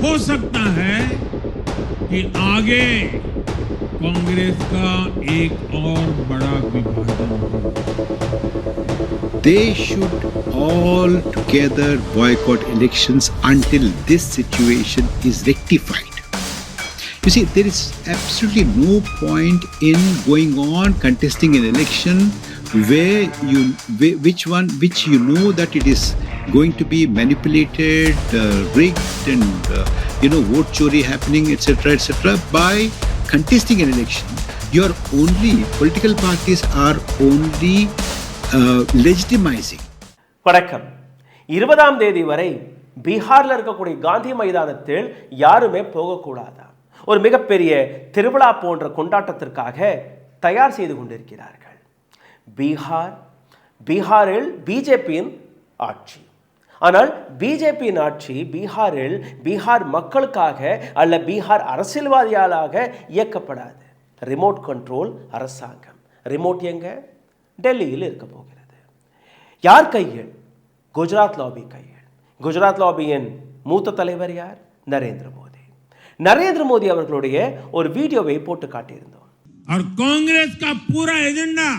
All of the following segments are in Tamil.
हो सकता है कि आगे कांग्रेस का एक और बड़ा विभाजन हो. They should all together boycott elections until this situation is rectified. You see, there is absolutely no point in going on contesting an election which you know that it is going to be manipulated, rigged, and vote chori happening, etc., by contesting an election. Political parties are only legitimizing. வணக்கம். 20ஆம் தேதி வரை பீகாரில் இருக்கக்கூடிய காந்தி மைதானத்தில் யாருமே போகக்கூடாதா? ஒரு மிகப்பெரிய திருவிழா போன்ற கொண்டாட்டத்திற்காக தயார் செய்து கொண்டிருக்கிறார்கள். பீகாரில் பிஜேபியின் ஆட்சி. ஆனால் பிஜேபியின் ஆட்சி பீகார் மக்களுக்காக அல்ல பீகார் அரசியல்வாதிகளாக இயக்கப்படாது. ரிமோட் கண்ட்ரோல் அரசாங்கம். ரிமோட் எங்க? டெல்லியில் இருக்க போகிறது. யார் கையில்? குஜராத் லாபி கையில். குஜராத் லாபியின் மூத்த தலைவர் யார்? நரேந்திர மோடி அவர்களுடைய ஒரு வீடியோவை போட்டு காட்டியிருந்தோம். और कांग्रेस का पूरा एजेंडा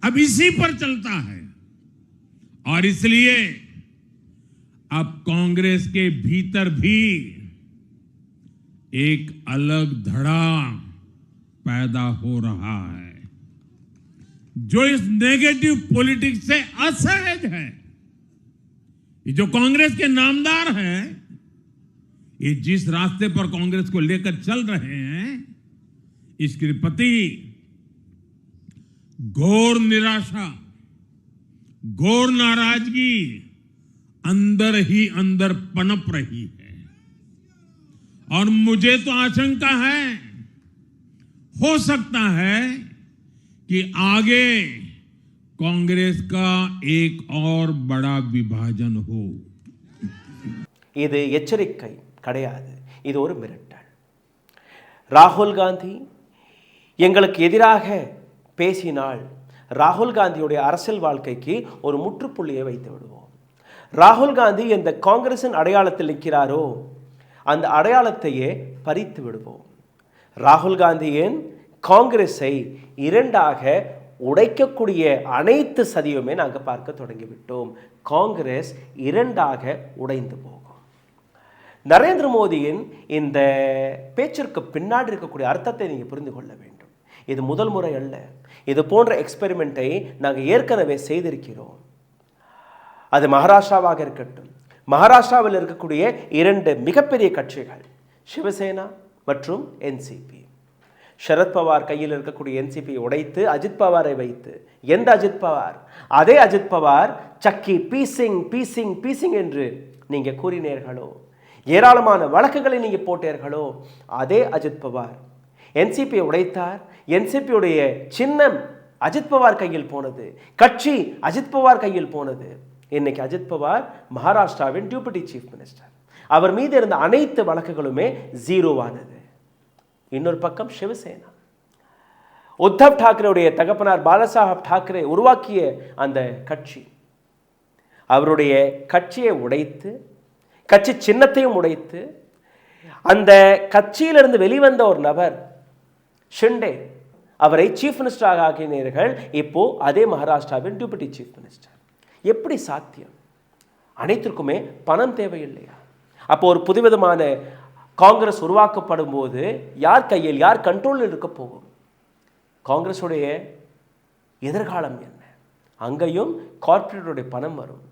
अब इसी पर चलता है और इसलिए अब कांग्रेस के भीतर भी एक अलग धड़ा पैदा हो रहा है जो इस नेगेटिव पॉलिटिक्स से असहज है. ये जो कांग्रेस के नामदार हैं, ये जिस रास्ते पर कांग्रेस को लेकर चल रहे हैं, इसके प्रति घोर निराशा, घोर नाराजगी अंदर ही अंदर पनप रही है. और मुझे तो आशंका है, हो सकता है कि आगे कांग्रेस का एक और बड़ा विभाजन हो. இது எச்சரிக்கை கிடையாது, இது ஒரு மிரட்டல். ராகுல் காந்தி எங்களுக்கு எதிராக பேசினால் ராகுல் காந்தியுடைய அரசியல் வாழ்க்கைக்கு ஒரு முற்றுப்புள்ளியை வைத்து விடுவோம். ராகுல் காந்தி எந்த காங்கிரசின் அடையாளத்தில் நிற்கிறாரோ அந்த அடையாளத்தையே பறித்து விடுவோம். ராகுல் காந்தியின் காங்கிரஸை இரண்டாக உடைக்கக்கூடிய அனைத்து சதியுமே நாங்கள் பார்க்க தொடங்கிவிட்டோம். காங்கிரஸ் இரண்டாக உடைந்து போகும். நரேந்திர மோடியின் இந்த பேச்சிற்கு பின்னாடி இருக்கக்கூடிய அர்த்தத்தை நீங்கள் புரிந்து கொள்ள வேண்டும். இது முதல் முறை அல்ல. இது போன்ற எக்ஸ்பெரிமெண்ட்டை நாங்கள் ஏற்கனவே செய்திருக்கிறோம். அது மகாராஷ்டிராவாக இருக்கட்டும். மகாராஷ்டிராவில் இருக்கக்கூடிய இரண்டு மிகப்பெரிய கட்சிகள் சிவசேனா மற்றும் என்சிபி. சரத்பவார் கையில் இருக்கக்கூடிய என்சிபியை உடைத்து அஜித் பவாரை வைத்து, எந்த அஜித் பவார்? அதே அஜித் பவார் சக்கி பீசிங் பீசிங் பீசிங் என்று நீங்கள் கூறினீர்களோ, ஏராளமான வழக்குகளை நீங்கள் போட்டீர்களோ, அதே அஜித் பவார் என்சிபியை உடைத்தார். என்சிபியுடைய சின்னம் அஜித் பவார் கையில் போனது, கட்சி அஜித் பவார் கையில் போனது. இன்னைக்கு அஜித் பவார் மகாராஷ்டிராவின் டெபுட்டி சீஃப் மினிஸ்டர். அவர் மீது இருந்த அனைத்து வழக்குகளுமே ஜீரோவானது. இன்னொரு பக்கம் சிவசேனா, உத்தவ் டாக்கரேவுடைய தகப்பனார் பாலாசாஹப் டாக்கரே உருவாக்கிய அந்த கட்சி, அவருடைய கட்சியை உடைத்து, கட்சி சின்னத்தையும் உடைத்து, அந்த கட்சியிலிருந்து வெளிவந்த ஒரு நபர் ஷிண்டே, அவரை சீஃப் மினிஸ்டராக ஆக்கினீர்கள். இப்போ அதே மகாராஷ்டிராவின் டெபுட்டி சீஃப் மினிஸ்டர். எப்படி சாத்தியம்? அனைத்திற்குமே பணம் தேவையில்லையா? அப்போ ஒரு புதுவிதமான காங்கிரஸ் உருவாக்கப்படும் போது யார் கையில், யார் கண்ட்ரோலில் இருக்க போகும்? காங்கிரஸுடைய எதிர்காலம் என்ன? அங்கேயும் கார்ப்பரேட்டுடைய பணம் வரும்.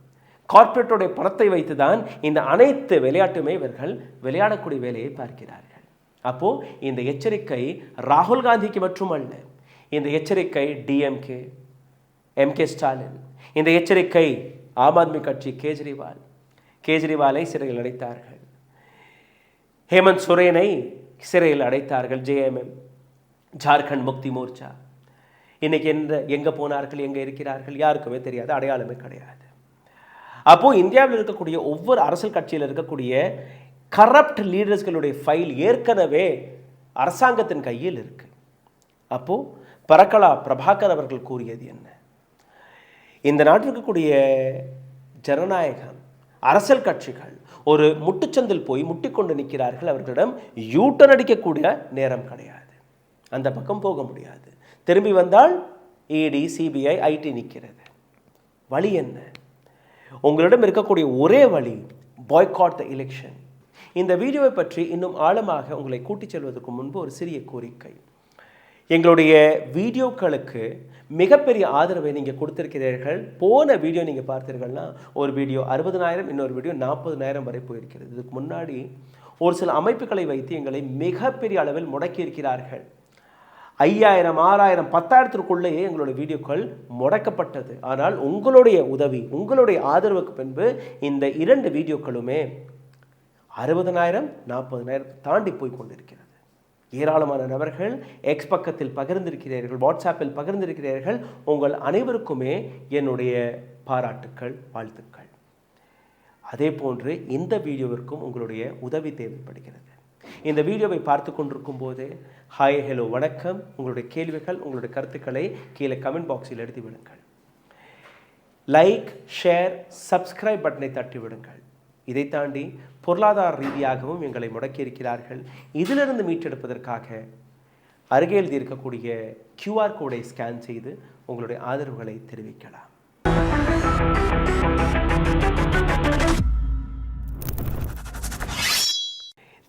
கார்ப்பரேட்டுடைய பணத்தை வைத்து தான் இந்த அனைத்து விளையாட்டுமே இவர்கள் விளையாடக்கூடிய வேலையை பார்க்கிறார்கள். அப்போ இந்த எச்சரிக்கை ராகுல் காந்திக்கு மட்டுமல்ல, இந்த எச்சரிக்கை டிஎம்கே, எம்கே ஸ்டாலின், இந்த எச்சரிக்கை ஆம் ஆத்மி கட்சி கேஜ்ரிவாலை சிறையில் அடைத்தார்கள். ஹேமந்த் சோரேனை சிறையில் அடைத்தார்கள். ஜேஎம்எம், ஜார்க்கண்ட் முக்தி மோர்ச்சா, இன்னைக்கு எங்கே போனார்கள், எங்கே இருக்கிறார்கள் யாருக்குமே தெரியாது, அடையாளமே கிடையாது. அப்போது இந்தியாவில் இருக்கக்கூடிய ஒவ்வொரு அரசியல் கட்சியில் இருக்கக்கூடிய கரப்ட் லீடர்ஸ்களுடைய ஃபைல் ஏற்கனவே அரசாங்கத்தின் கையில் இருக்கு. அப்போது பரக்கலா பிரபாகர் அவர்கள் கூறியது என்ன? இந்த நாட்டில் இருக்கக்கூடிய ஜனநாயகம், அரசியல் கட்சிகள் ஒரு முட்டுச்சந்தில் போய் முட்டிக்கொண்டு நிற்கிறார்கள். அவர்களிடம் யூட்டன் அடிக்கக்கூடிய நேரம் கிடையாது. அந்த பக்கம் போக முடியாது. திரும்பி வந்தால் இடி, சிபிஐ, ஐடி நிற்கிறது. வழி என்ன? உங்களிடம் இருக்கக்கூடிய ஒரே வழி பாய்காட் த எலெக்ஷன். இந்த வீடியோவை பற்றி இன்னும் ஆழமாக உங்களை கூட்டிச் செல்வதற்கு முன்பு ஒரு சிறிய கோரிக்கை. எங்களுடைய வீடியோக்களுக்கு மிகப்பெரிய ஆதரவை நீங்கள் கொடுத்திருக்கிறீர்கள். போன வீடியோ நீங்கள் பார்த்தீர்கள்னா ஒரு வீடியோ 60,000, இன்னொரு வீடியோ 40,000 வரை போயிருக்கிறது. இதுக்கு முன்னாடி ஒரு சில அமைப்புகளை வைத்து எங்களை மிகப்பெரிய அளவில் முடக்கி இருக்கிறார்கள். 5,000, 6,000, 10,000க்குள்ளேயே எங்களுடைய வீடியோக்கள் முடக்கப்பட்டது. ஆனால் உங்களுடைய உதவி, உங்களுடைய ஆதரவுக்கு பின்பு இந்த 2 வீடியோக்களுமே 60,000, 40,000 தாண்டி போய் கொண்டிருக்கிறது. ஏராளமான நபர்கள் எக்ஸ் பக்கத்தில் பகிர்ந்திருக்கிறீர்கள், வாட்ஸ்அப்பில் பகிர்ந்திருக்கிறீர்கள். உங்கள் அனைவருக்குமே என்னுடைய பாராட்டுக்கள், வாழ்த்துக்கள். அதே போன்று இந்த வீடியோவிற்கும் உங்களுடைய உதவி தேவைப்படுகிறது. இந்த வீடியோவை பார்த்து கொண்டிருக்கும் போது ஹாய், ஹலோ, வணக்கம், உங்களுடைய கேள்விகள், உங்களுடைய கருத்துக்களை கீழே கமெண்ட் பாக்ஸில் எழுதி விடுங்கள். லைக், ஷேர், சப்ஸ்கிரைப் பட்டனை தட்டி விடுங்கள். இதை தாண்டி பொருளாதார ரீதியாகவும் எங்களை முடக்கியிருக்கிறார்கள். இதிலிருந்து மீட்டெடுப்பதற்காக அருகே எழுதி இருக்கக்கூடிய QR கோடை ஸ்கேன் செய்து உங்களுடைய ஆதரவுகளை தெரிவிக்கலாம்.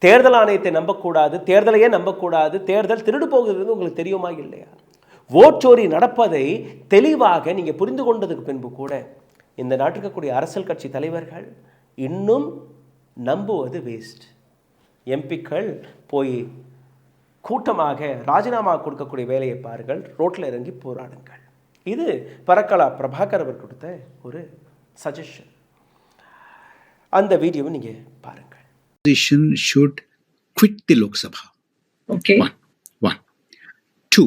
தேர்தல் ஆணையத்தை நம்பக்கூடாது, தேர்தலையே நம்பக்கூடாது, தேர்தல் திருடு போகிறது உங்களுக்கு தெரியுமா இல்லையா? ஓட்சோரி நடப்பதை தெளிவாக நீங்கள் புரிந்து கொண்டதுக்கு பின்பு கூட இந்த நாட்டுக்கு இருக்கக்கூடிய அரசியல் கட்சி தலைவர்கள் இன்னும் நம்புவது வேஸ்ட். எம்பிக்கள் போய் கூட்டமாக ராஜினாமா கொடுக்கக்கூடிய வேலையை பாருங்கள், ரோட்டில் இறங்கி போராடுங்கள். இது பரக்கலா பிரபாகர் அவர் கொடுத்த ஒரு சஜஷன். அந்த வீடியோவை நீங்கள் பாருங்கள். Opposition should quit the Lok Sabha. Okay. One. Two,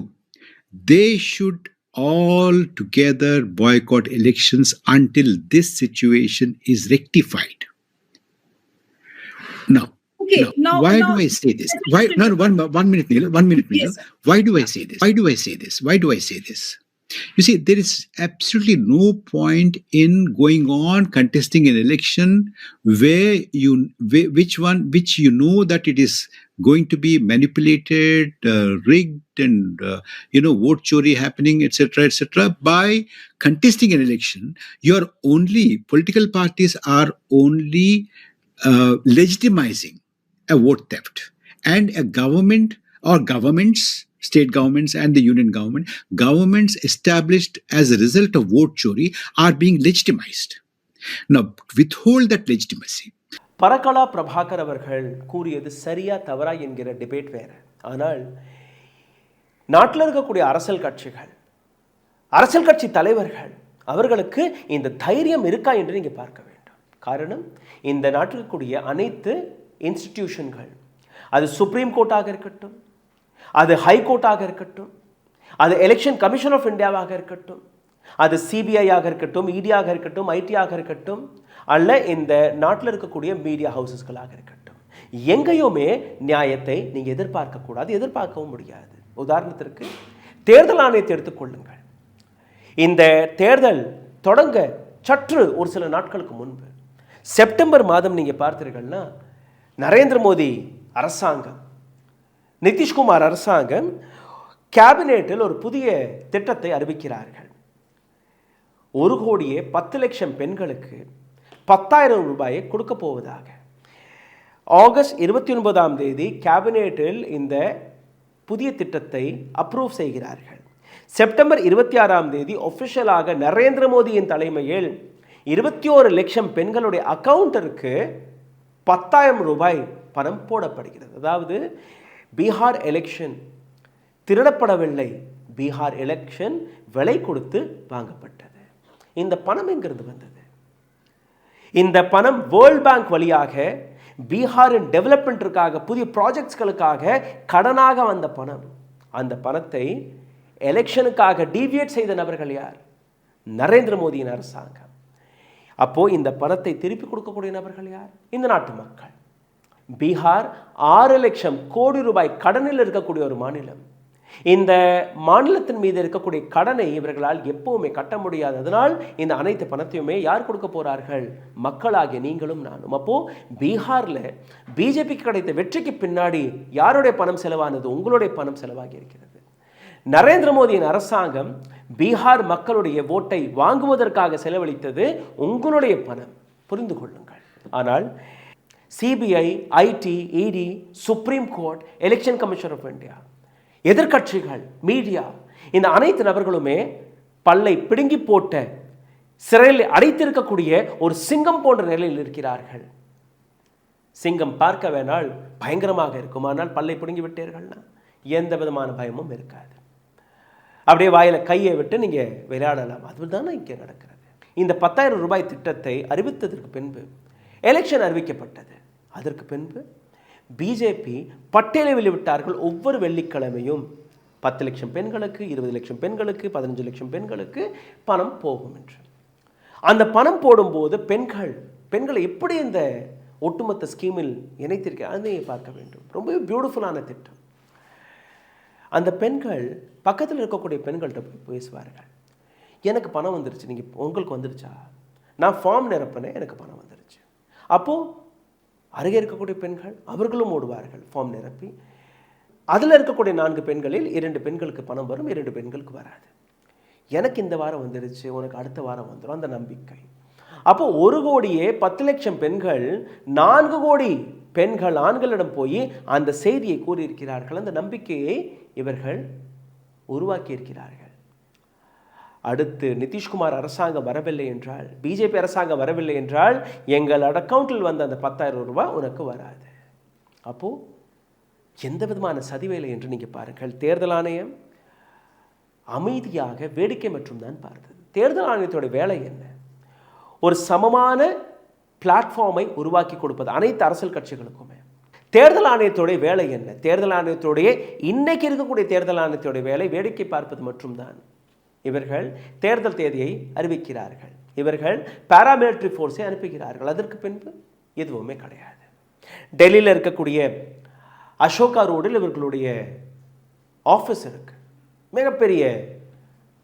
they should all together boycott elections until this situation is rectified. Now, Okay. Now, why do I say this? Why? No, one minute, Neil. 1 minute, Neil. Yes. Why do I say this? Why do I say this? Why do I say this? You see, there is absolutely no point in going on contesting an election where which you know that it is going to be manipulated, rigged, and vote chori happening, etc. By contesting an election, political parties are only legitimizing a vote theft, and a government or governments, state governments and the union governments established as a result of vote chori are being legitimized. Now, withhold that legitimacy. பரக்கலா Prabhakar அவர்கள் கூறியது சரியா தவறா என்கிற டிபேட் வேற. ஆனால் நாட்டில் இருக்கக்கூடிய அரசியல் கட்சி தலைவர்கள் அவர்களுக்கு இந்த தைரியம் இருக்கா என்று நீங்கள் பார்க்க வேண்டும். காரணம், இந்த நாட்டில் இருக்கக்கூடிய அனைத்து இன்ஸ்டிடியூஷன்கள், அது சுப்ரீம் கோர்ட்டாக இருக்கட்டும், அது ஹைகோர்ட்டாக இருக்கட்டும், அது எலெக்ஷன் கமிஷன் ஆஃப் இந்தியாவாக இருக்கட்டும், அது சிபிஐயாக இருக்கட்டும், இடியாக இருக்கட்டும், ஐடியாக இருக்கட்டும், அல்ல இந்த நாட்டில் இருக்கக்கூடிய மீடியா ஹவுசஸ்களாக இருக்கட்டும், எங்கேயுமே நியாயத்தை நீங்கள் எதிர்பார்க்கக்கூடாது, எதிர்பார்க்கவும் முடியாது. உதாரணத்திற்கு தேர்தல் ஆணையத்தை எடுத்துக்கொள்ளுங்கள். இந்த தேர்தல் தொடங்க சற்று ஒரு சில நாட்களுக்கு முன்பு செப்டம்பர் மாதம் நீங்கள் பார்த்தீர்கள்னா நரேந்திர மோடி அரசாங்கம், நிதிஷ்குமார் அரசாங்கம் கேபினெட்டில் ஒரு புதிய திட்டத்தை அறிவிக்கிறார்கள். 1,10,00,000 பெண்களுக்கு 10,000 ரூபாயை கொடுக்க போவதாக. ஆகஸ்ட் 29ஆம் தேதி கேபினெட்டில் இந்த புதிய திட்டத்தை அப்ரூவ் செய்கிறார்கள். செப்டம்பர் 26ஆம் தேதி ஒஃபிஷியலாக நரேந்திர மோடியின் தலைமையில் 21 லட்சம் பெண்களுடைய அக்கவுண்டிற்கு 10,000 ரூபாய் பணம் போடப்படுகிறது. அதாவது பீகார் எலெக்ஷன் திருடப்படவில்லை, பீகார் எலெக்ஷன் விலை கொடுத்து வாங்கப்பட்டது. இந்த பணம் எங்கிருந்து வந்தது? இந்த பணம் வேர்ல்ட் பேங்க் வழியாக பீகாரின் டெவலப்மெண்ட்டிற்காக, புதிய ப்ராஜெக்ட்ஸ்களுக்காக கடனாக வந்த பணம். அந்த பணத்தை எலெக்ஷனுக்காக டீவியேட் செய்த நபர்கள் யார்? நரேந்திர மோடியின் அரசாங்கம். அப்போ இந்த பணத்தை திருப்பி கொடுக்கக்கூடிய நபர்கள் யார்? இந்த நாட்டு மக்கள். பீகார் 6 லட்சம் கோடி ரூபாய் கடனில் இருக்கக்கூடிய ஒரு மாநிலம். இந்த மாநிலத்தின் மீது இருக்கக்கூடிய கடனை இவர்களால் எப்பவுமே கட்ட முடியாது. அதனால் இந்த அனைத்து பணத்தையுமே யார் கொடுக்க போறார்கள்? மக்களாகிய நீங்களும் நானும். அப்போ பீகார்ல பிஜேபிக்கு கிடைத்த வெற்றிக்கு பின்னாடி யாருடைய பணம் செலவானது? உங்களுடைய பணம் செலவாகி இருக்கிறது. நரேந்திர மோடியின் அரசாங்கம் பீகார் மக்களுடைய ஓட்டை வாங்குவதற்காக செலவழித்தது உங்களுடைய பணம், புரிந்து கொள்ளுங்கள். ஆனால் CBI, IT, ED, Supreme Court, Election Commission of India, எதிர்க்கட்சிகள், மீடியா, இந்த அனைத்து நபர்களுமே பல்லை பிடுங்கி போட்ட சிறையில் அடைத்திருக்கக்கூடிய ஒரு சிங்கம் போன்ற நிலையில் இருக்கிறார்கள். சிங்கம் பார்க்க வேணால் பயங்கரமாக இருக்கும், ஆனால் பல்லை பிடுங்கி விட்டீர்கள்னா எந்த விதமான பயமும் இருக்காது. அப்படியே வாயில கையை விட்டு நீங்க விளையாடலாம். அதுதானே இங்கே நடக்கிறது. இந்த 10,000 ரூபாய் திட்டத்தை அறிவித்ததற்கு பின்பு எலெக்ஷன் அறிவிக்கப்பட்டது. அதற்கு பின்பு பிஜேபி பட்டியலை வெளியிட்டார்கள். ஒவ்வொரு வெள்ளிக்கிழமையும் 10 லட்சம் பெண்களுக்கு, 20 லட்சம் பெண்களுக்கு, 15 லட்சம் பெண்களுக்கு பணம் போகும் என்று. அந்த பணம் போடும்போது பெண்களை எப்படி இந்த ஒட்டுமொத்த ஸ்கீமில் இணைத்திருக்க அதை பார்க்க வேண்டும். ரொம்ப பியூட்டிஃபுல்லான திட்டம். அந்த பெண்கள் பக்கத்தில் இருக்கக்கூடிய பெண்கள்கிட்ட போய் பேசுவார்கள். எனக்கு பணம் வந்துருச்சு, நீங்கள் உங்களுக்கு வந்துருச்சா? நான் ஃபார்ம் நிரப்பினேன், எனக்கு பணம் வந்துருச்சு. அப்போது அருகே இருக்கக்கூடிய பெண்கள் அவர்களும் ஓடுவார்கள் ஃபார்ம் நிரப்பி. அதில் இருக்கக்கூடிய 4 பெண்களில் 2 பெண்களுக்கு பணம் வரும், 2 பெண்களுக்கு வராது. எனக்கு இந்த வாரம் வந்துருச்சு, உனக்கு அடுத்த வாரம் வந்துடும், அந்த நம்பிக்கை. அப்போ 1 கோடியே 10 லட்சம் பெண்கள் 4 கோடி பெண்கள் ஆண்களிடம் போய் அந்த செய்தியை கூறியிருக்கிறார்கள். அந்த நம்பிக்கையை இவர்கள் உருவாக்கி இருக்கிறார்கள். அடுத்து நிதிஷ்குமார் அரசாங்கம் வரவில்லை என்றால், பிஜேபி அரசாங்கம் வரவில்லை என்றால் எங்கள் அக்கௌண்ட்டில் வந்த அந்த 10,000 ரூபாய் உனக்கு வராது. அப்போ எந்த விதமான சதிவேலை என்று நீங்க பாருங்கள். தேர்தல் ஆணையம் அமைதியாக வேடிக்கை மற்றும் தான் பார்த்தது. தேர்தல் ஆணையத்தோட வேலை என்ன? ஒரு சமமான பிளாட்ஃபார்மை உருவாக்கி கொடுப்பது அனைத்து அரசியல் கட்சிகளுக்குமே. தேர்தல் ஆணையத்தோடைய வேலை என்ன? தேர்தல் ஆணையத்தோடைய இன்னைக்கு இருக்கக்கூடிய தேர்தல் ஆணையத்தோடைய வேலை வேடிக்கை பார்ப்பது மட்டும்தான். இவர்கள் தேர்தல் தேதியை அறிவிக்கிறார்கள், இவர்கள் பாராமிலிட்டரி ஃபோர்ஸை அனுப்புகிறார்கள். அதற்கு பின்பு எதுவுமே கிடையாது. டெல்லியில் இருக்கக்கூடிய அசோகா ரோடில் இவர்களுடைய ஆஃபீஸ் இருக்கு. மிகப்பெரிய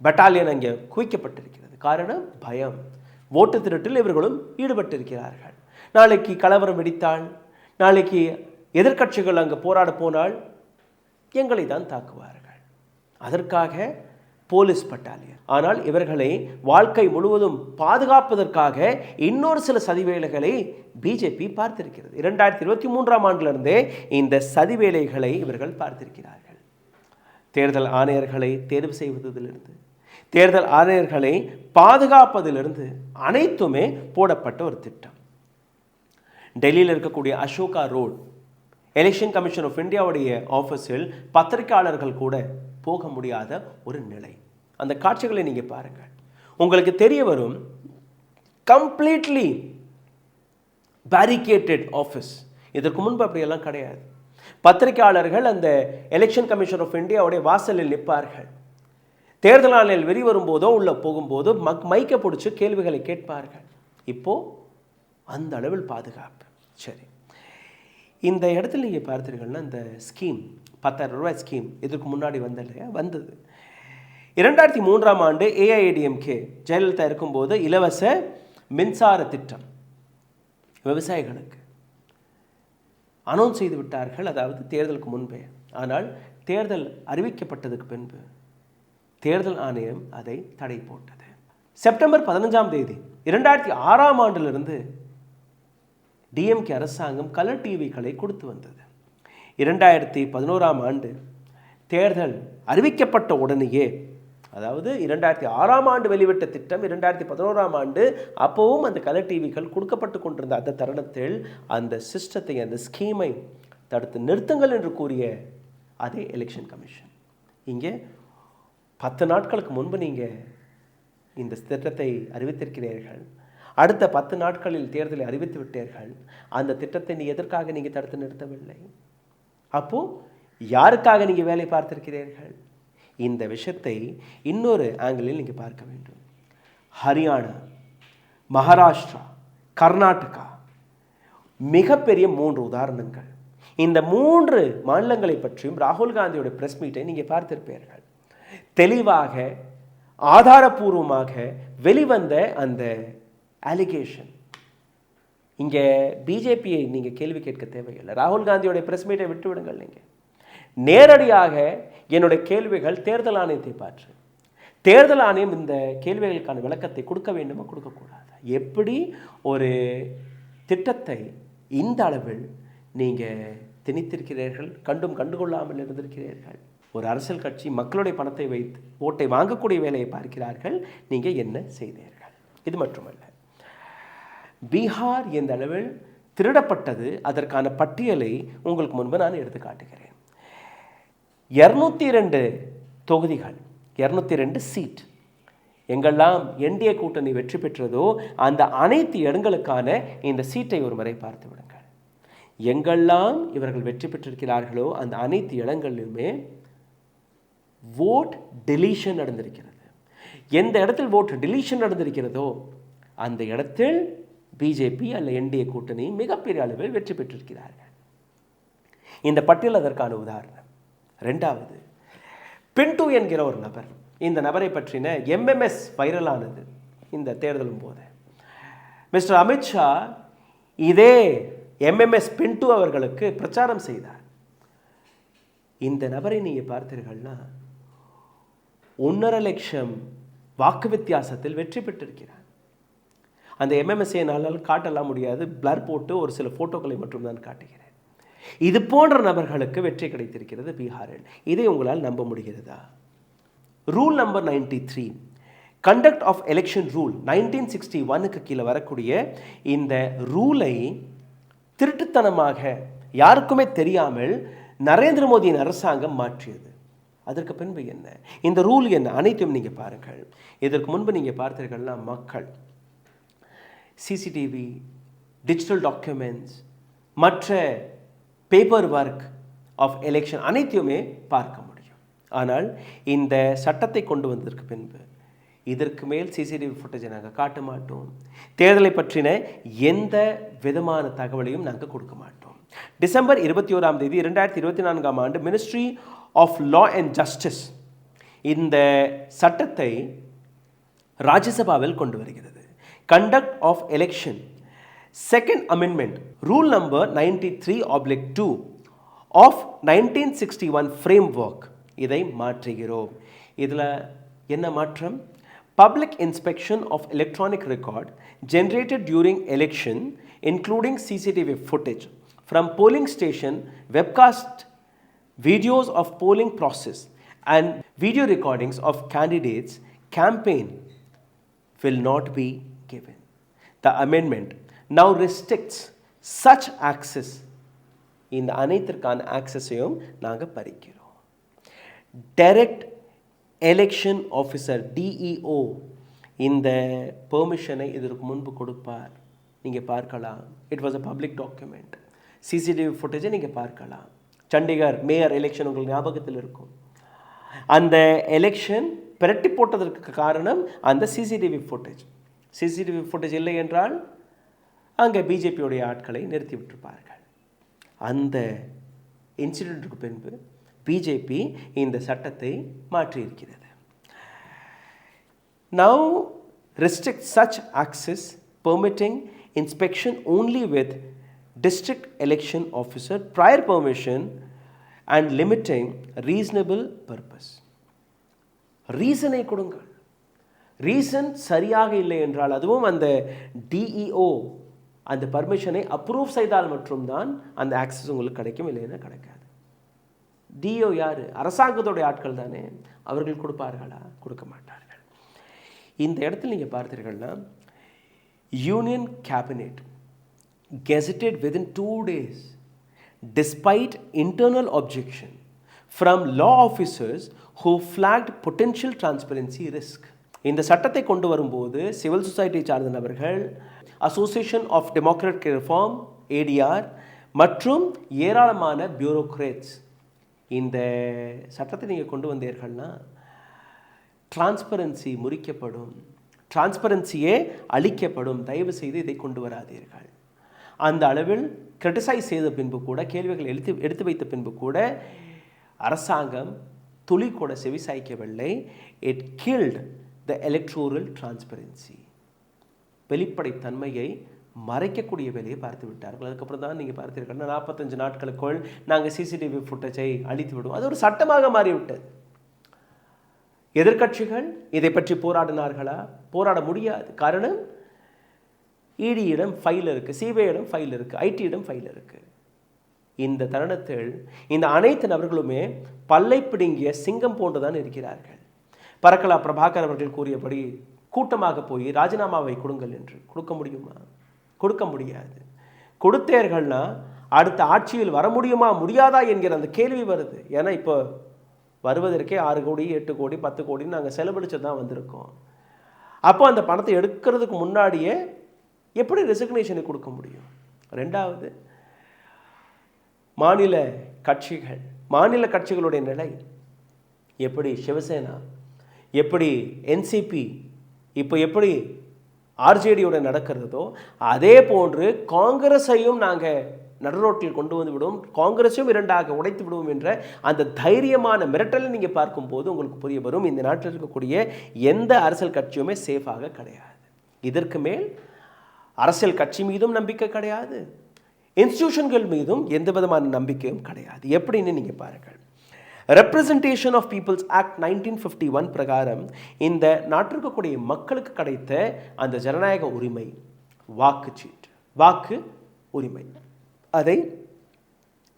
பட்டாலியன் அங்கே குவிக்கப்பட்டிருக்கிறது. காரணம் பயம். ஓட்டு திருட்டில் இவர்களும் ஈடுபட்டிருக்கிறார்கள். நாளைக்கு கலவரம் வெடித்தால், நாளைக்கு எதிர்க்கட்சிகள் அங்கே போராட போனால் எங்களை தான் தாக்குவார்கள். அதற்காக போலீஸ் பட்டாலியன். ஆனால் இவர்களை வாழ்க்கை முழுவதும் பாதுகாப்பதற்காக இன்னொரு சில சதிவேலைகளை பிஜேபி பார்த்திருக்கிறது. 2023ஆம் ஆண்டிலிருந்தே இந்த சதிவேலைகளை இவர்கள் பார்த்திருக்கிறார்கள். தேர்தல் ஆணையர்களை தேர்வு செய்வதிலிருந்து, தேர்தல் ஆணையர்களை பாதுகாப்பதிலிருந்து அனைத்துமே போடப்பட்ட ஒரு திட்டம். டெல்லியில் இருக்கக்கூடிய Ashoka road Election Commission of இந்தியாவுடைய ஆஃபீஸில் பத்திரிகையாளர்கள் கூட போக முடியாத ஒரு நிலை. அந்த காட்சிகளை நீங்க பாருங்கள், உங்களுக்கு தெரிய வரும். Completely barricaded office. இதற்கு முன்பு அப்படியெல்லாம் கிடையாது. பத்திரிகையாளர்கள் அந்த எலெக்ஷன் கமிஷன் ஆஃப் இந்தியாவுடைய வாசலில் நிற்பார்கள். தேர்தல் ஆணையம் வெளி வரும்போதோ உள்ள போகும்போதோ மைக்கை பிடிச்சி கேள்விகளை கேட்பார்கள். இப்போ அந்த அளவில் பாதுகாப்பு. சரி, இந்த இடத்துல நீங்கள் பார்த்தீர்கள்னா இந்த ஸ்கீம் 10,000 ரூபாய் ஸ்கீம் இதுக்கு முன்னாடி வந்தது 2003ஆம் ஆண்டு ஏஐஏடிஎம்கே ஜெயலலிதா இருக்கும்போது இலவச மின்சார திட்டம் விவசாயிகளுக்கு அனௌன்ஸ் செய்து விட்டார்கள், அதாவது தேர்தலுக்கு முன்பே. ஆனால் தேர்தல் அறிவிக்கப்பட்டதுக்கு பின்பு தேர்தல் ஆணையம் அதை தடை போட்டது. செப்டம்பர் 15ஆம் தேதி 2006ஆம் ஆண்டிலிருந்து டிஎம்கே அரசாங்கம் கலர் டிவிகளை கொடுத்து வந்தது. 2011ஆம் ஆண்டு தேர்தல் அறிவிக்கப்பட்ட உடனேயே, அதாவது 2006ஆம் ஆண்டு வெளிவிட்ட திட்டம் 2011ஆம் ஆண்டு அப்போவும் அந்த கலர் டிவிகள் கொடுக்கப்பட்டு கொண்டிருந்த அந்த தருணத்தில் அந்த சிஸ்டத்தை, அந்த ஸ்கீமை தடுத்து நிறுத்துங்கள் என்று கூறிய அதே எலெக்ஷன் கமிஷன் இங்கே 10 நாட்களுக்கு முன்பு நீங்கள் இந்த திட்டத்தை அறிவித்திருக்கிறீர்கள். அடுத்த 10 நாட்களில் தேர்தலை அறிவித்து விட்டீர்கள். அந்த திட்டத்தை எதற்காக நீங்கள் தடுத்து நிறுத்தவில்லை? அப்போ யாருக்காக நீங்கள் வேலை பார்த்திருக்கிறீர்கள்? இந்த விஷயத்தை இன்னொரு ஆங்கிளில் நீங்கள் பார்க்க வேண்டும். ஹரியானா, மகாராஷ்டிரா, கர்நாடகா மிகப்பெரிய 3 உதாரணங்கள். இந்த 3 மாநிலங்களை பற்றியும் ராகுல் காந்தியோட பிரஸ் மீட்டை நீங்கள் பார்த்திருப்பீர்கள். தெளிவாக ஆதாரபூர்வமாக வெளிவந்த அந்த அலிகேஷன். இங்கே பிஜேபியை நீங்கள் கேள்வி கேட்க தேவையில்லை. ராகுல் காந்தியோட பிரஸ் மீட்டை விட்டு விடுங்கள். நீங்கள் நேரடியாக என்னுடைய கேள்விகள் தேர்தல் ஆணையத்தை பார்த்து, தேர்தல் ஆணையம் இந்த கேள்விகளுக்கான விளக்கத்தை கொடுக்க வேண்டுமா கொடுக்கக்கூடாது? எப்படி ஒரு திட்டத்தை இந்த அளவில் நீங்கள் திணித்திருக்கிறீர்கள், கண்டும் கண்டுகொள்ளாமல் இருந்திருக்கிறீர்கள். ஒரு அரசியல் கட்சி மக்களுடைய பணத்தை வைத்து ஓட்டை வாங்கக்கூடிய வேலையை பார்க்கிறார்கள். நீங்கள் என்ன செய்தீர்கள்? இது மட்டுமல்ல, பீகார் எந்த அளவில் திருடப்பட்டது அதற்கான பட்டியலை உங்களுக்கு முன்பு நான் எடுத்து காட்டுகிறேன். 202 தொகுதிகள், 202 சீட் எங்கெல்லாம் என்டிஏ கூட்டணி வெற்றி பெற்றதோ அந்த அனைத்து இடங்களுக்கான இந்த சீட்டை ஒரு முறை பார்த்து விடுங்கள். எங்கெல்லாம் இவர்கள் வெற்றி பெற்றிருக்கிறார்களோ அந்த அனைத்து இடங்களிலுமே ஓட் டெலீஷன் நடந்திருக்கிறது. எந்த இடத்தில் ஓட் டெலீஷன் நடந்திருக்கிறதோ அந்த இடத்தில் பிஜேபி அல்ல என்டிஏ கூட்டணி மிகப்பெரிய அளவில் வெற்றி பெற்றிருக்கிறார்கள். இந்த பட்டியல் அதற்கான உதாரணம். 2வது, பின்டூ என்கிற ஒரு நபர். இந்த நபரை பற்றின எம்எம்எஸ் வைரலானது இந்த தேர்தலும் போது. மிஸ்டர் அமித்ஷா இதே எம்எம்எஸ் பின்டூ அவர்களுக்கு பிரச்சாரம் செய்தார். இந்த நபரை நீங்கள் பார்த்தீர்கள்னா 1.5 லட்சம் வாக்கு வித்தியாசத்தில் வெற்றி பெற்றிருக்கிறார். அந்த எம்எம்எஸ்ஐ என்னால் காட்டலாம் முடியாது, பிளர் போட்டு ஒரு சில ஃபோட்டோக்களை மட்டும் தான் காட்டுகிறேன். இது போன்ற நபர்களுக்கு வெற்றி கிடைத்திருக்கிறது பீகாரில். இதை உங்களால் நம்ப முடிகிறதா? Rule number 93, conduct of election rule 1961க்கு கீழே வரக்கூடிய இந்த ரூலை திருட்டுத்தனமாக யாருக்குமே தெரியாமல் நரேந்திர மோடியின் அரசாங்கம் மாற்றியது. அதற்கு பின்பு என்ன, இந்த ரூல் என்ன, அனைத்தையும் நீங்கள் பாருங்கள். இதற்கு முன்பு நீங்கள் பார்த்தீர்கள்னா மக்கள் சிசிடிவி, டிஜிட்டல் டாக்குமெண்ட்ஸ், மற்ற பேப்பர் ஒர்க் ஆஃப் எலெக்ஷன் அனைத்தையுமே பார்க்க முடியும். ஆனால் இந்த சட்டத்தை கொண்டு வந்ததற்கு பின்பு இதற்கு மேல் சிசிடிவி ஃபுட்டேஜை நாங்கள் காட்ட மாட்டோம், தேர்தலை பற்றின எந்த விதமான தகவலையும் நாங்கள் கொடுக்க மாட்டோம். டிசம்பர் 21ஆம் தேதி 2024ஆம் ஆண்டு ministry of law and justice இந்த சட்டத்தை ராஜ்யசபாவில் கொண்டு வருகிறது. Conduct of election second amendment rule number 93/2 of 1961 framework இதை மாற்றுகிறோம். இதில் என்ன மாற்றம்? Public inspection of electronic record generated during election, including CCTV footage from polling station, webcast videos of polling process, and video recordings of candidates' campaign will not be given. The amendment now restricts such access. இந்த அனைத்திற்கான ஆக்சஸையும் நாங்கள் பறிக்கிறோம். டைரக்ட் எலெக்ஷன் ஆஃபீஸர் டிஇஓ இந்த பெர்மிஷனை இதற்கு முன்பு கொடுப்பார். நீங்கள் பார்க்கலாம். It was a public document. CCTV ஃபுட்டேஜை நீங்கள் பார்க்கலாம். சண்டிகர் மேயர் எலெக்ஷன் உங்களுக்கு ஞாபகத்தில் இருக்கும். அந்த எலெக்ஷன் பிரட்டி போட்டதற்கு காரணம் அந்த சிசிடிவி ஃபுட்டேஜ். சிசிடிவி ஃபுட்டேஜ் இல்லை என்றால் அங்கே பிஜேபியோடைய ஆட்களை நிறுத்தி விட்டிருப்பார்கள். அந்த இன்சிடென்ட்டுக்கு பின்பு பிஜேபி இந்த சட்டத்தை மாற்றியிருக்கிறது. Now restrict such access, permitting inspection only with district election officer prior permission and limiting reasonable purpose. ரீசனை கொடுங்கள். ரீசன் சரியாக இல்லை என்றால் அதுவும் அந்த டிஇஓ அந்த பர்மிஷனை அப்ரூவ் செய்தால் மட்டும்தான் அந்த ஆக்சஸ் உங்களுக்கு கிடைக்கும், இல்லைன்னா கிடைக்காது. டிஓ யார்? அரசாங்கத்தோடைய ஆட்கள் தானே, அவர்கள் கொடுப்பார்களா? கொடுக்க மாட்டார்கள். இந்த இடத்தில் நீங்கள் பார்த்தீர்கள்னா union cabinet gazetted within 2 days despite internal objection from law officers who flagged potential transparency risk. இந்த சட்டத்தை கொண்டு வரும்போது சிவில் சொசைட்டி சார்ந்த நபர்கள், Association of Democratic Reform ADR மற்றும் ஏராளமான பியூரோக்ரேட்ஸ் இந்த சட்டத்தை நீங்கள் கொண்டு வந்தீர்கள்னா டிரான்ஸ்பரன்சி முறிக்கப்படும், டிரான்ஸ்பரன்சியே அளிக்கப்படும், தயவு செய்து இதை கொண்டு வராதீர்கள். அந்த அளவில் கிரிட்டிசைஸ் செய்த பின்பு கூட, கேள்விகள் எடுத்து வைத்த பின்பு கூட அரசாங்கம் துளி கூட செவிசாய்க்கவில்லை. It killed the electoral transparency. வெளிப்படைத்தன்மையை மறைக்கக்கூடிய வேலையை பார்த்து விட்டார்கள். அதுக்கப்புறம் தான் நீங்கள் பார்த்தீர்கள் 45 நாட்களுக்குள் நாங்கள் சிசிடிவி ஃபுட்டேஜை அழித்து விடுவோம். அது ஒரு சட்டமாக மாறிவிட்டது. எதிர்க்கட்சிகள் இதை பற்றி போராடினார்களா? போராட முடியாது. காரணம், இடியிடம் ஃபைல் இருக்குது, சிபிஐயிடம் ஃபைல் இருக்குது, ஐடியிடம் ஃபைல் இருக்குது. இந்த தருணத்தில் இந்த அனைத்து நபர்களுமே பல்லை பிடுங்கிய சிங்கம் போன்றுதான் இருக்கிறார்கள். பரக்கலா பிரபாகர் அவர்கள் கூறியபடி கூட்டமாக போய் ராஜினாமாவை கொடுங்கள் என்று கொடுக்க முடியுமா? கொடுக்க முடியாது. கொடுத்தேர்கள்னா அடுத்த ஆட்சியில் வர முடியுமா முடியாதா என்கிற அந்த கேள்வி வருது. ஏன்னா இப்போ வருவதற்கே 6 கோடி 8 கோடி 10 கோடின்னு நாங்கள் செலவழிச்சு தான் வந்திருக்கோம். அப்போ அந்த பணத்தை எடுக்கிறதுக்கு முன்னாடியே எப்படி ரெசிக்னேஷனை கொடுக்க முடியும்? ரெண்டாவது, மாநில கட்சிகளுடைய நிலை எப்படி? சிவசேனா எப்படி, என்சிபி இப்போ எப்படி ஆர்ஜேடியோட நடக்கிறதோ அதே போன்று காங்கிரஸையும் நாங்கள் நடுரோட்டில் கொண்டு வந்து விடுவோம், காங்கிரஸையும் 2ஆக உடைத்து விடுவோம் என்ற அந்த தைரியமான மிரட்டலை நீங்கள் பார்க்கும்போது உங்களுக்கு புரிய வரும், இந்த நாட்டில் இருக்கக்கூடிய எந்த அரசியல் கட்சியுமே சேஃபாக கிடையாது. இதற்கு மேல் அரசியல் கட்சி மீதும் நம்பிக்கை கிடையாது, இன்ஸ்டிடியூஷன்கள் மீதும் எந்த விதமான நம்பிக்கையும் கிடையாது. எப்படின்னு நீங்கள் பாருங்கள். ரெப்ரசன்டேஷன் ஆஃப் பீப்புள்ஸ் ஆக்ட் 1951 பிரகாரம் இந்த நாட்டிற்கக்கூடிய மக்களுக்கு கிடைத்த அந்த ஜனநாயக உரிமை வாக்கு உரிமை, அதை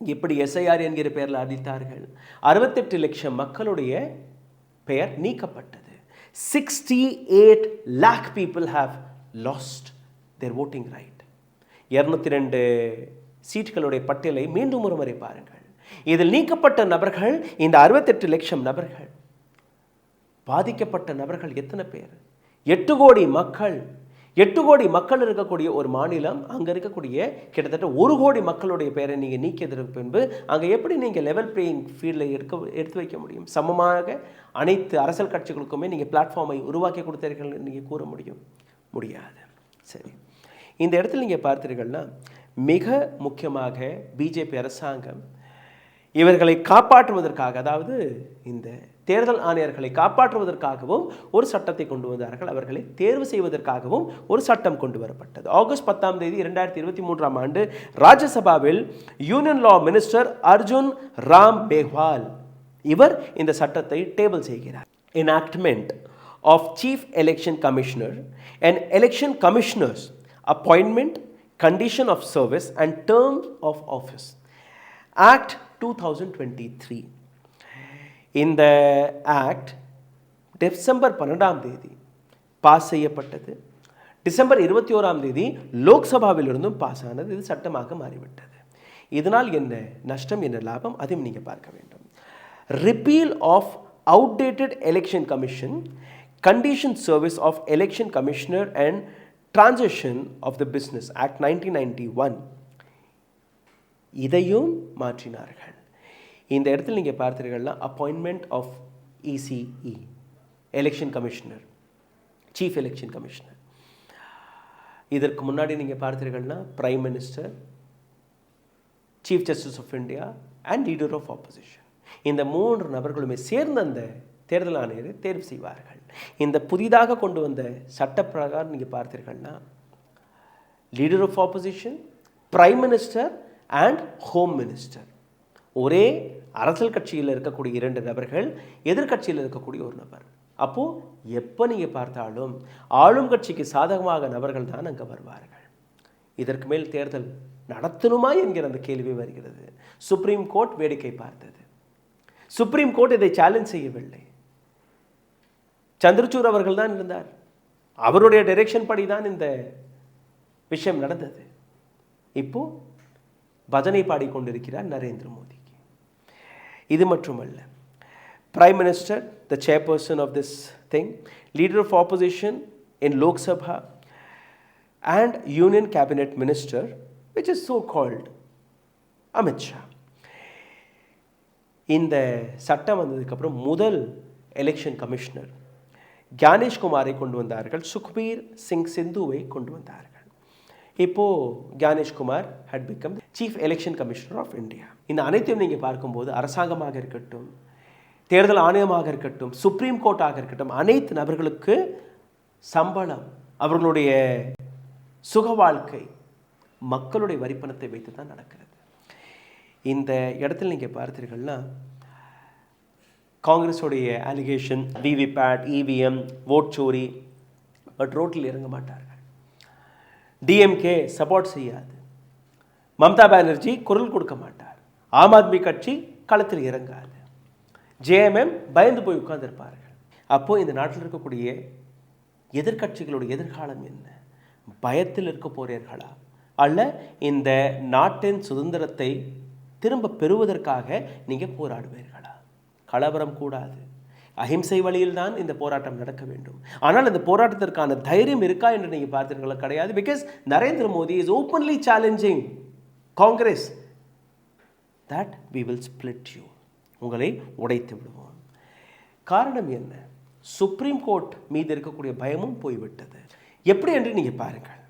எப்படி எஸ்ஐஆர் என்கிற பெயரில் அளித்தார்கள். 68 லட்சம் மக்களுடைய பெயர் நீக்கப்பட்டது. 68 lakh people have lost their voting right. 202 சீட்டுகளுடைய பட்டியலை மீண்டும் ஒரு முறை பாருங்கள். இதில் நீக்கப்பட்ட நபர்கள், இந்த 68 லட்சம் நபர்கள், பாதிக்கப்பட்ட நபர்கள் எத்தனை பேர்? 8 கோடி மக்கள். 8 கோடி மக்கள் இருக்கக்கூடிய ஒரு மாநிலம், அங்கே இருக்கக்கூடிய கிட்டத்தட்ட 1 கோடி மக்களுடைய பெயரை நீங்கள் நீக்கியதற்கு பின்பு அங்கே எப்படி நீங்கள் லெவல் பிளேயிங் ஃபீல்டில் எடுத்து வைக்க முடியும்? சமமாக அனைத்து அரசியல் கட்சிகளுக்குமே நீங்கள் பிளாட்ஃபார்மை உருவாக்கி கொடுத்தீர்கள் நீங்கள் கூற முடியாது. சரி, இந்த இடத்துல நீங்கள் பார்த்தீர்கள்னா மிக முக்கியமாக பிஜேபி அரசாங்கம் இவர்களை காப்பாற்றுவதற்காக, அதாவது இந்த தேர்தல் ஆணையர்களை காப்பாற்றுவதற்காகவும் ஒரு சட்டத்தை கொண்டு வந்தார்கள். அவர்களை தேர்வு செய்வதற்காகவும் ஒரு சட்டம் கொண்டு வரப்பட்டது. ஆகஸ்ட் 10 2023 ஆண்டு ராஜ்யசபாவில் யூனியன் லா மினிஸ்டர் அர்ஜுன் ராம் மேக்வால் இவர் இந்த சட்டத்தை டேபிள் செய்கிறார். Enactment of Chief Election Commissioner and Election Commissioners Appointment, Condition of Service and Terms of Office Act 2023. இந்த ஆக்ட் டிசம்பர் 12 பாஸ் செய்யப்பட்டது. டிசம்பர் 21 லோக்சபாவிலிருந்தும் பாஸ் ஆனது. இது சட்டமாக மாறிவிட்டது. இதனால் என்ன நஷ்டம், என்ன லாபம், அதையும் நீங்கள் பார்க்க வேண்டும். Repeal of outdated election commission, condition service of election commissioner and transition of the business act 1991 இதையும் மாற்றினார்கள். இந்த இடத்துல நீங்கள் பார்த்தீர்கள்னா appointment of ECE election commissioner, chief election commissioner. இதற்கு முன்னாடி நீங்கள் பார்த்தீர்கள்னா prime minister, chief justice of India and leader of opposition, இந்த 3 நபர்களுமே சேர்ந்து அந்த தேர்தல் ஆணையரை தேர்வு செய்வார்கள். இந்த புதிதாக கொண்டு வந்த சட்ட பிரகாரம் நீங்கள் பார்த்தீர்கள்னா leader of opposition, prime minister and home minister, ஒரே அரசியல் கட்சியில் இருக்கக்கூடிய 2 நபர்கள், எதிர்கட்சியில் இருக்கக்கூடிய ஒரு நபர். அப்போது எப்போ நீங்கள் பார்த்தாலும் ஆளும் கட்சிக்கு சாதகமாக நபர்கள் தான் அங்கே வருவார்கள். இதற்கு மேல் தேர்தல் நடத்தணுமா என்கிற அந்த கேள்வி வருகிறது. சுப்ரீம் கோர்ட் வேடிக்கை பார்த்தது. சுப்ரீம் கோர்ட் இதை சேலஞ்ச் செய்யவில்லை. சந்திரசூட் அவர்கள் தான் இருந்தார். அவருடைய டைரக்ஷன் படி தான் இந்த விஷயம் நடந்தது. இப்போ பஜனை பாடிக்கொண்டிருக்கிறார் நரேந்திர மோடிக்கு. இது மட்டுமல்ல, prime minister, the chairperson of this thing, leader of opposition in Lok Sabha and union cabinet minister which is so called Amit Shah. இந்த சட்டம் வந்ததுக்கப்புறம் முதல் எலெக்ஷன் கமிஷனர் ஞானேஷ் குமாரை கொண்டு வந்தார்கள், சுக்பீர் சிங் சிந்துவை கொண்டு வந்தார்கள். இப்போது Gyanesh Kumar had become chief election commissioner of India. இந்த அனைத்தையும் நீங்கள் பார்க்கும்போது அரசாங்கமாக இருக்கட்டும், தேர்தல் ஆணையமாக இருக்கட்டும், சுப்ரீம் கோர்ட்டாக இருக்கட்டும், அனைத்து நபர்களுக்கு சம்பளம், அவர்களுடைய சுக வாழ்க்கை மக்களுடைய வரிப்பணத்தை வைத்து தான் நடக்கிறது. இந்த இடத்துல நீங்கள் பார்த்தீர்கள்னா காங்கிரஸுடைய அலிகேஷன் விவிபேட், இவிஎம், ஓட் சோரி, பட் ரோட்டில் இறங்க மாட்டார்கள். டிஎம்கே சப்போர்ட் செய்யாது, மம்தா பானர்ஜி குரல் கொடுக்க மாட்டார், ஆம் ஆத்மி கட்சி களத்தில் இறங்காது, ஜேஎம்எம் பயந்து போய் உட்கார்ந்திருப்பார்கள். அப்போது இந்த நாட்டில் இருக்கக்கூடிய எதிர்கட்சிகளுடைய எதிர்காலம் என்ன? பயத்தில் இருக்க போறீர்களா, அல்ல இந்த நாட்டின் சுதந்திரத்தை திரும்ப பெறுவதற்காக நீங்கள் போராடுவீர்களா? கலவரம் கூடாது, அஹிம்சை வழியில் தான் இந்த போராட்டம் நடக்க வேண்டும். ஆனால் இந்த போராட்டத்திற்கான தைரியம் இருக்கா என்று நீங்கள் பார்த்தீர்களா? கிடையாது. Because Narendra Modi is openly challenging Congress that we will split you, உங்களை உடைத்து விடுவோம். காரணம் என்ன? சுப்ரீம் கோர்ட் மீது இருக்கக்கூடிய பயமும் போய்விட்டது. எப்படி என்று நீங்கள் பாருங்கள்.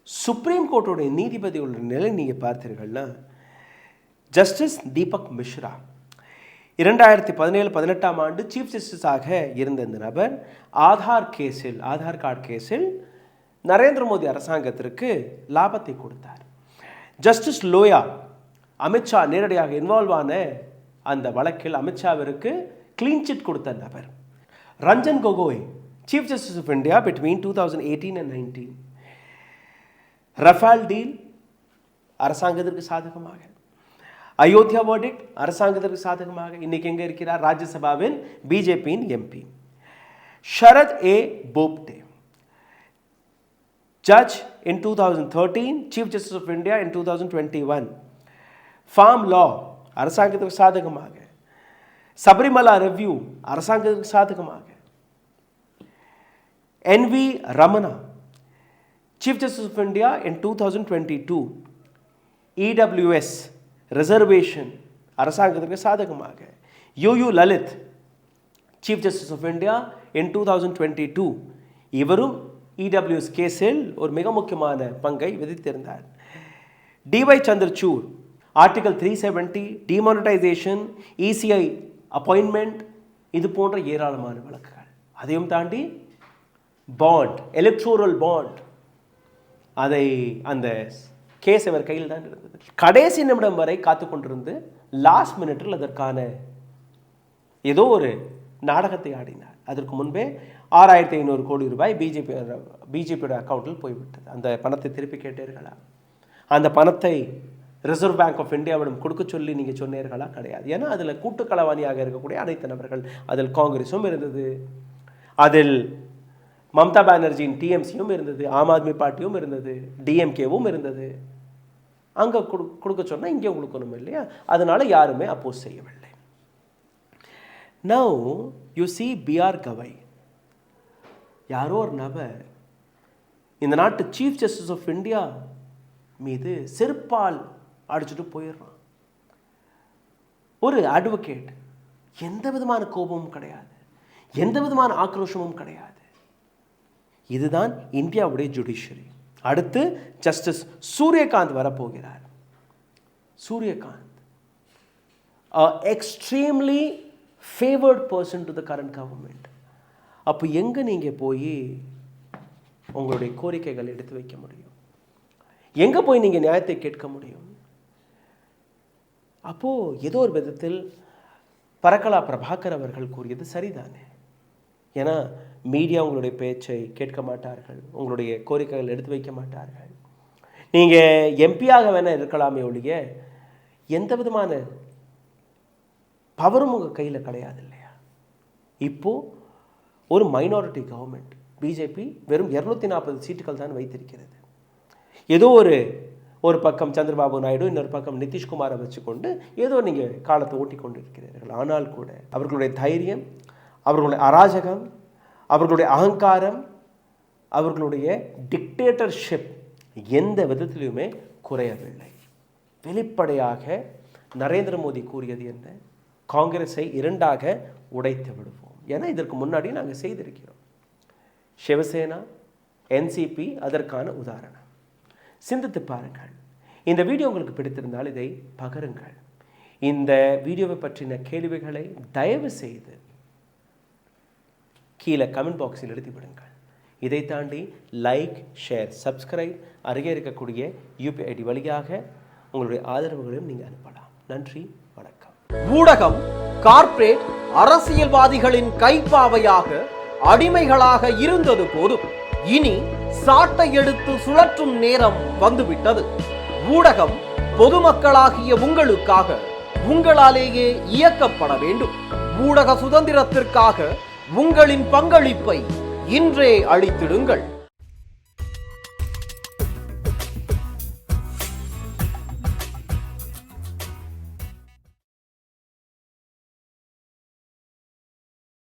சுப்ரீம் கோர்ட்டுடைய நீதிபதியோட நிலை நீங்கள் பார்த்தீர்கள்னா, ஜஸ்டிஸ் தீபக் மிஸ்ரா 2017-18 ஆண்டு சீஃப் ஜஸ்டிஸாக இருந்த இந்த நபர் ஆதார் கார்டு கேஸில் நரேந்திர மோடி அரசாங்கத்திற்கு லாபத்தை கொடுத்தார். ஜஸ்டிஸ் லோயா அமித்ஷா நேரடியாக இன்வால்வ் ஆன அந்த வழக்கில் அமித்ஷாவிற்கு கிளீன் சிட் கொடுத்த நபர். Ranjan Gogoi chief justice of India between 2018 and 19. Rafale deal அரசாங்கத்திற்கு சாதகமாக, அயோத்தியா வேர்டிக்ட் அரசாங்கத்திற்கு சாதகமாக. இன்னைக்கு எங்கே இருக்கிறார்? ராஜ்யசபாவின் பிஜேபியின் MP. Sharad A Bobde judge in 2013, chief justice of India in 2021. Farm law அரசாங்கத்திற்கு சாதகமாக, சபரிமலா ரிவ்யூ அரசாங்கத்திற்கு சாதகமாக. NV Ramana chief justice of India in 2022. EWS reservation அரசாங்கத்திற்கு சாதகமாக. U Lalit chief justice of India in 2022. இவரும் இடபிள்யூஎஸ் கேஸில் ஒரு மிக முக்கியமான பங்கை விதித்திருந்தார். DY Chandrachud article 370, demonetisation, ECI appointment, இது போன்ற ஏராளமான வழக்குகள். அதையும் தாண்டி பாண்ட், எலக்ட்ரோரல் பாண்ட், அதை அந்த கேஸ் அவர் கையில் தான் இருந்தது. கடைசி நிமிடம் வரை காத்து கொண்டிருந்து லாஸ்ட் மினிட்டில் அதற்கான ஏதோ ஒரு நாடகத்தை ஆடினார். அதற்கு முன்பே 6500 கோடி ரூபாய் பிஜேபியோட அக்கௌண்ட்டில் போய்விட்டது. அந்த பணத்தை திருப்பி கேட்டீர்களா? அந்த பணத்தை ரிசர்வ் பேங்க் ஆஃப் இந்தியாவிடம் கொடுக்க சொல்லி நீங்கள் சொன்னீர்களா? கிடையாது. ஏன்னா அதில் கூட்டுக்களவாணியாக இருக்கக்கூடிய அனைத்து நபர்கள், அதில் காங்கிரஸும் இருந்தது, அதில் மம்தா பானர்ஜியின் டிஎம்சியும் இருந்தது, ஆம் ஆத்மி பார்ட்டியும் இருந்தது, டிஎம்கேவும் இருந்தது. அங்கே கொடுக்க சொன்னால் இங்கே கொடுக்கணும் இல்லையா? அதனால யாருமே அப்போஸ் செய்யவில்லை. நவ் யூ சி பிஆர் கவை, யாரோ ஒரு நபர் இந்த நாட்டு சீஃப் ஜஸ்டிஸ் ஆஃப் இந்தியா மீது செருப்பால் அடிச்சுட்டு போயிடுறான். ஒரு அட்வொகேட், எந்த விதமான கோபமும் கிடையாது, எந்த விதமான ஆக்ரோஷமும் கிடையாது. இதுதான் இந்தியாவுடைய ஜுடிஷியரி. அடுத்து ஜஸ்டிஸ் சூரியகாந்த் வரப்போகிறார். Suryakant extremely favoured person to the current government. அப்போ எங்கே நீங்கள் போய் உங்களுடைய கோரிக்கைகள் எடுத்து வைக்க முடியும்? எங்கே போய் நீங்கள் நியாயத்தை கேட்க முடியும்? அப்போது ஏதோ ஒரு விதத்தில் பரக்கலா பிரபாகர் அவர்கள் கூறியது சரிதானே. ஏன்னா மீடியா உங்களுடைய பேச்சை கேட்க மாட்டார்கள், உங்களுடைய கோரிக்கைகள் எடுத்து வைக்க மாட்டார்கள். நீங்கள் எம்பியாக வேணால் இருக்கலாமே ஒழிய எந்த விதமான பவரும் உங்கள் கையில் கிடையாது இல்லையா? இப்போது ஒரு மைனாரிட்டி கவர்மெண்ட், பிஜேபி வெறும் 240 சீட்டுகள் தான் வைத்திருக்கிறது. ஏதோ ஒரு பக்கம் சந்திரபாபு நாயுடு, இன்னொரு பக்கம் நிதிஷ்குமாரை வச்சுக்கொண்டு ஏதோ நீங்கள் காலத்தை ஓட்டி கொண்டு இருக்கிறீர்கள். ஆனால் கூட அவர்களுடைய தைரியம், அவர்களுடைய அராஜகம், அவர்களுடைய அகங்காரம், அவர்களுடைய டிக்டேட்டர்ஷிப் எந்த விதத்திலுமே குறையவில்லை. வெளிப்படையாக நரேந்திர மோடி கூறியது என்ன? காங்கிரஸை 2ஆக உடைத்து விடுவோம். ஏன்னா இதற்கு முன்னாடி நாங்கள் செய்திருக்கிறோம். சிவசேனா, என்சிபி அதற்கான உதாரணம். சிந்தித்து பாருங்கள். இந்த வீடியோ உங்களுக்கு பிடித்திருந்தால் இதை பகிருங்கள். இந்த வீடியோவை பற்றின கேள்விகளை தயவு செய்து கீழே கமெண்ட் பாக்ஸில் எழுதி விடுங்கள். இதை தாண்டி லைக், ஷேர், சப்ஸ்கிரைப், அருகே இருக்கக்கூடிய UPI ID வழியாக உங்களுடைய ஆதரவுகளையும் நீங்கள் அனுப்பலாம். நன்றி, வணக்கம். ஊடகம் கார்ப்பரேட் அரசியல்வாதிகளின் கைப்பாவையாக அடிமைகளாக இருந்தது போதும். இனி சாட்டை எடுத்து சுழற்றும் நேரம் வந்துவிட்டது. ஊடகம் பொதுமக்களாகிய உங்களுக்காக உங்களாலேயே இயக்கப்பட வேண்டும். ஊடக சுதந்திரத்திற்காக உங்களின் பங்களிப்பை இன்றே அளித்திடுங்கள்.